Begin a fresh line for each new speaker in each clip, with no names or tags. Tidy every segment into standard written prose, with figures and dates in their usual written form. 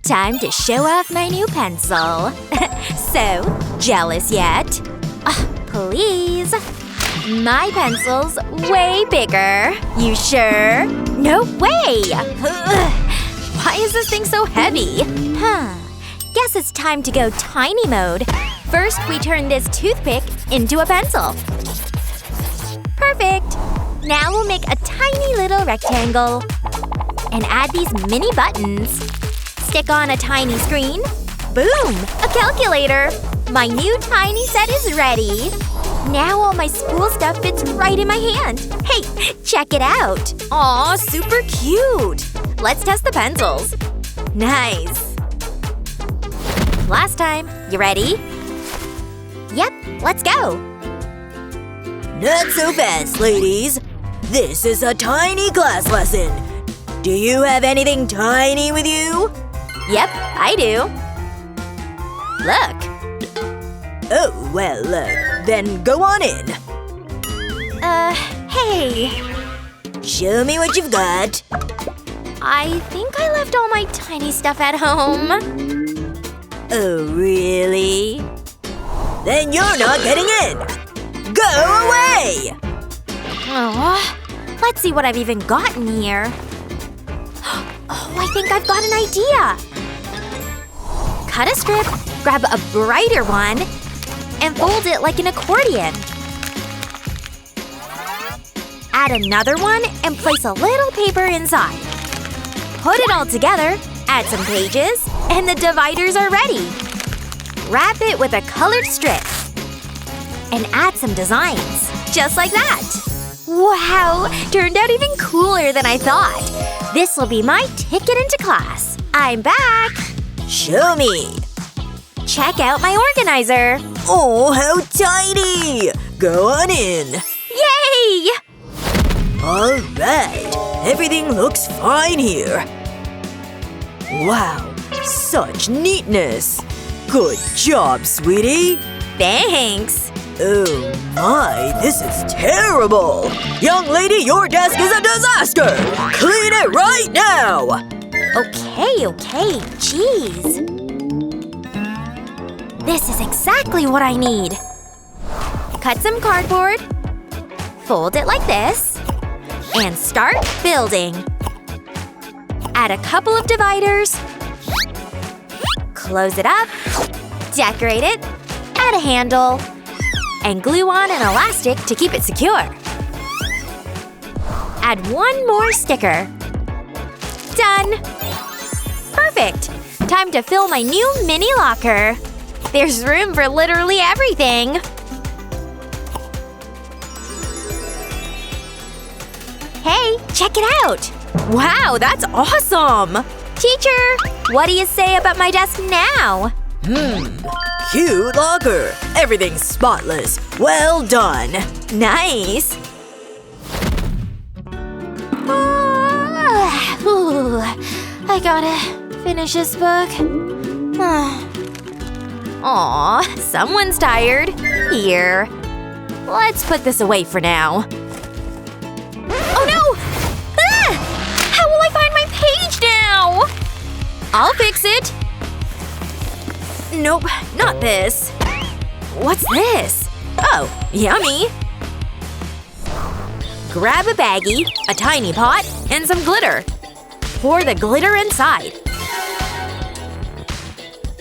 Time to show off my new pencil. So, jealous yet? Please. My pencil's way bigger. You sure? No way! Why is this thing so heavy? Guess it's time to go tiny mode. First, we turn this toothpick into a pencil. Perfect! Now we'll make a tiny little rectangle. And add these mini buttons. Stick on a tiny screen. Boom! A calculator! My new tiny set is ready. Now all my school stuff fits right in my hand. Hey, check it out! Aw, super cute! Let's test the pencils. Nice! Last time. You ready? Yep, let's go!
Not so fast, ladies. This is a tiny class lesson. Do you have anything tiny with you?
Yep, I do. Look.
Oh, well, then go on in.
Hey.
Show me what you've got.
I think I left all my tiny stuff at home.
Oh, really? Then you're not getting in! Go away!
Oh, let's see what I've even got in here. Oh, I think I've got an idea! Cut a strip, grab a brighter one, and fold it like an accordion. Add another one and place a little paper inside. Put it all together, add some pages, and the dividers are ready. Wrap it with a colored strip. And add some designs. Just like that. Wow! Turned out even cooler than I thought. This will be my ticket into class. I'm back!
Show me!
Check out my organizer!
Oh, how tiny! Go on in!
Yay!
Alright, everything looks fine here. Wow, such neatness! Good job, sweetie!
Thanks!
Oh my, this is terrible! Young lady, your desk is a disaster! Clean it right now!
Okay. Jeez. This is exactly what I need. Cut some cardboard. Fold it like this. And start building. Add a couple of dividers. Close it up. Decorate it. Add a handle. And glue on an elastic to keep it secure. Add one more sticker. Done! Perfect! Time to fill my new mini locker. There's room for literally everything. Hey, check it out! Wow, that's awesome! Teacher, what do you say about my desk now?
Cute locker. Everything's spotless. Well done.
Nice! I gotta finish this book. Aw, someone's tired. Here. Let's put this away for now. Oh no! How will I find my page now? I'll fix it. Nope, not this. What's this? Oh, yummy. Grab a baggie, a tiny pot, and some glitter. Pour the glitter inside.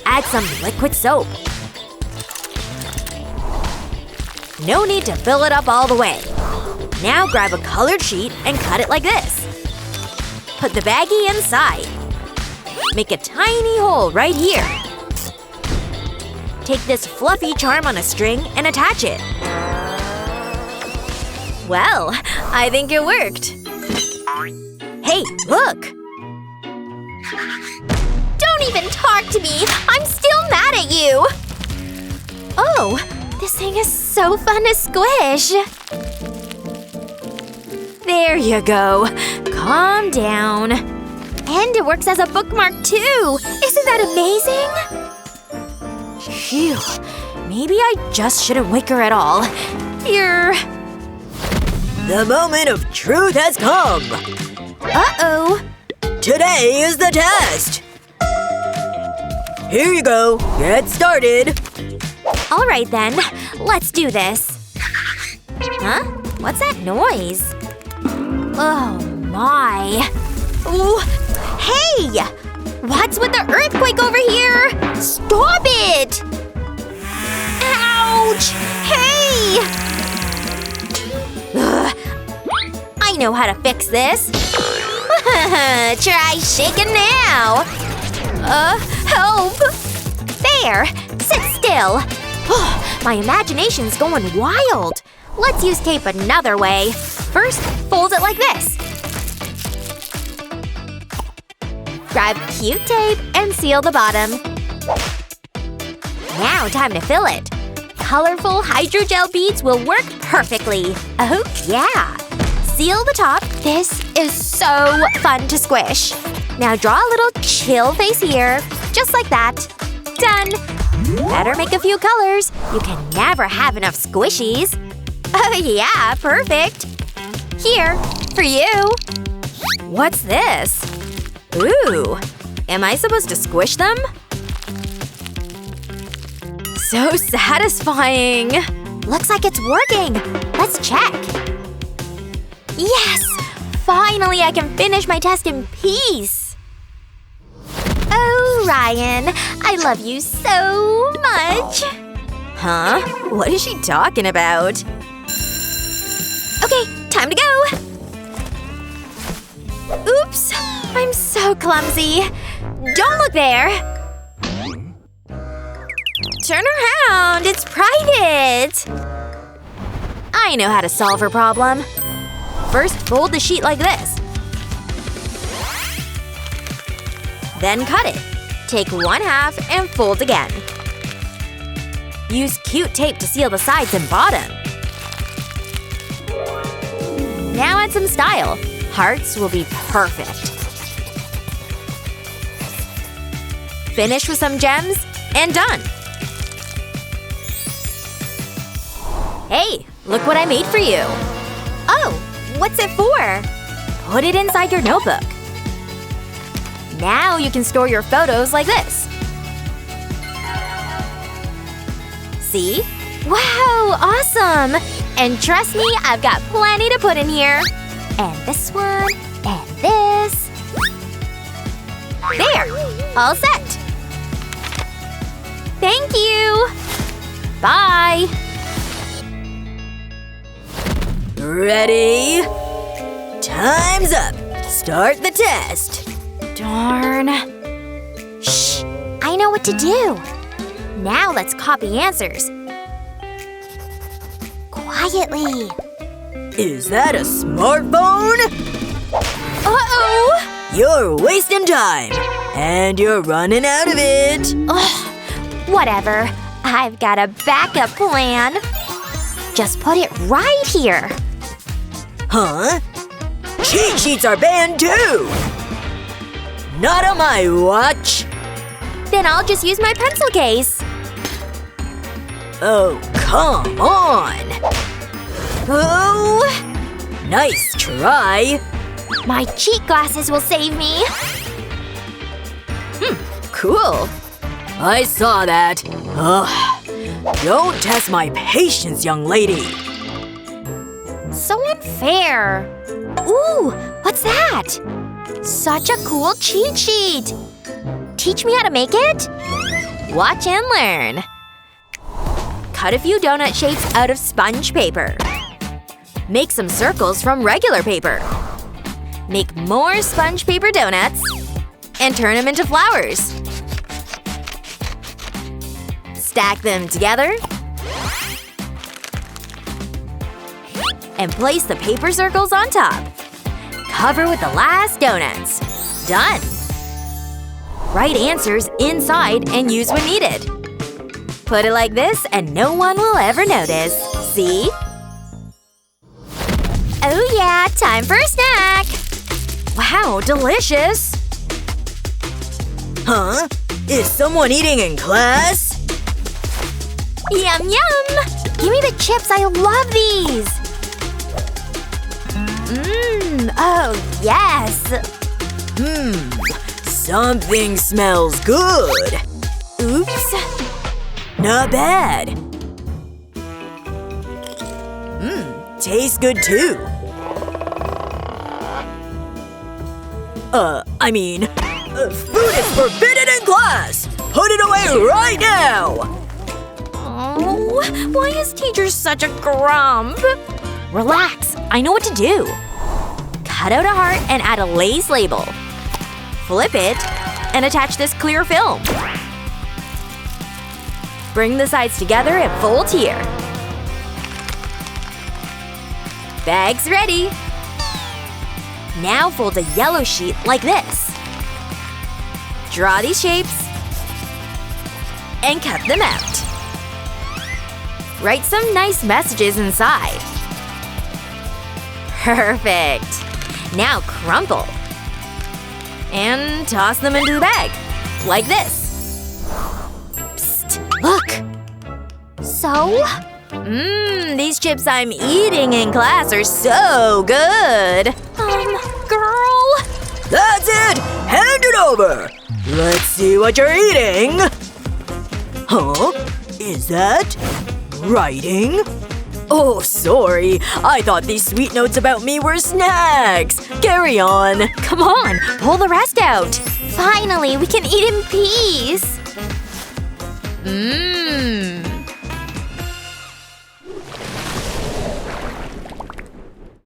Add some liquid soap. No need to fill it up all the way. Now grab a colored sheet and cut it like this. Put the baggie inside. Make a tiny hole right here. Take this fluffy charm on a string and attach it. Well, I think it worked. Hey, look! Don't even talk to me! I'm still mad at you! Oh, this thing is so fun to squish! There you go. Calm down. And it works as a bookmark, too! Isn't that amazing? Phew. Maybe I just shouldn't wake her at all. Here.
The moment of truth has come!
Uh-oh.
Today is the test! Here you go. Get started.
Alright then, let's do this. Huh? What's that noise? Oh my. Ooh. Hey! What's with the earthquake over here? Stop it! Ouch! Hey! Ugh. I know how to fix this. Try shaking now. Help! There! Sit still. My imagination's going wild. Let's use tape another way. First, fold it like this. Grab cute tape and seal the bottom. Now time to fill it. Colorful hydrogel beads will work perfectly. Oh yeah! Seal the top. This is so fun to squish. Now draw a little chill face here. Just like that. Done! Better make a few colors. You can never have enough squishies. Oh yeah, perfect. Here, for you. What's this? Ooh. Am I supposed to squish them? So satisfying. Looks like it's working. Let's check. Yes! Finally, I can finish my test in peace. Oh, Ryan. I love you so much. Huh? What is she talking about? Okay, time to go. Oops. I'm so clumsy. Don't look there. Turn around. It's private. I know how to solve her problem. First, fold the sheet like this. Then cut it. Take one half and fold again. Use cute tape to seal the sides and bottom. Now add some style. Hearts will be perfect. Finish with some gems, and done! Hey, look what I made for you! Oh, what's it for? Put it inside your notebook. Now you can store your photos like this. See? Wow, awesome! And trust me, I've got plenty to put in here. And this one, and this. There! All set! Thank you! Bye!
Ready? Time's up! Start the test!
Darn. Shh! I know what to do! Now let's copy answers. Quietly.
Is that a smartphone?
Uh-oh!
You're wasting time! And you're running out of it!
Ugh. Whatever. I've got a backup plan. Just put it right here.
Huh? Cheat sheets are banned too! Not on my watch!
Then I'll just use my pencil case.
Oh, come on!
Oh!
Nice try!
My cheat glasses will save me.
Cool. I saw that. Ugh. Don't test my patience, young lady.
So unfair. Ooh, what's that? Such a cool cheat sheet. Teach me how to make it? Watch and learn. Cut a few donut shapes out of sponge paper. Make some circles from regular paper. Make more sponge paper donuts. And turn them into flowers. Stack them together. And place the paper circles on top. Cover with the last donuts. Done! Write answers inside and use when needed. Put it like this and no one will ever notice. See? Oh yeah, time for a snack! Wow, delicious!
Huh? Is someone eating in class?
Yum yum! Give me the chips, I love these! Oh yes!
Something smells good.
Oops.
Not bad. Tastes good too. Food is forbidden in class! Put it away right now!
Oh, why is teacher such a grump? Relax, I know what to do. Cut out a heart and add a Lay's label. Flip it and attach this clear film. Bring the sides together and fold here. Bag's ready. Now fold a yellow sheet like this. Draw these shapes and cut them out. Write some nice messages inside. Perfect! Now crumple. And toss them into the bag. Like this. Psst, look! So? These chips I'm eating in class are so good! Girl?
That's it! Hand it over! Let's see what you're eating! Huh? Is that… writing? Oh, sorry. I thought these sweet notes about me were snacks. Carry on.
Come on, pull the rest out. Finally, we can eat in peace.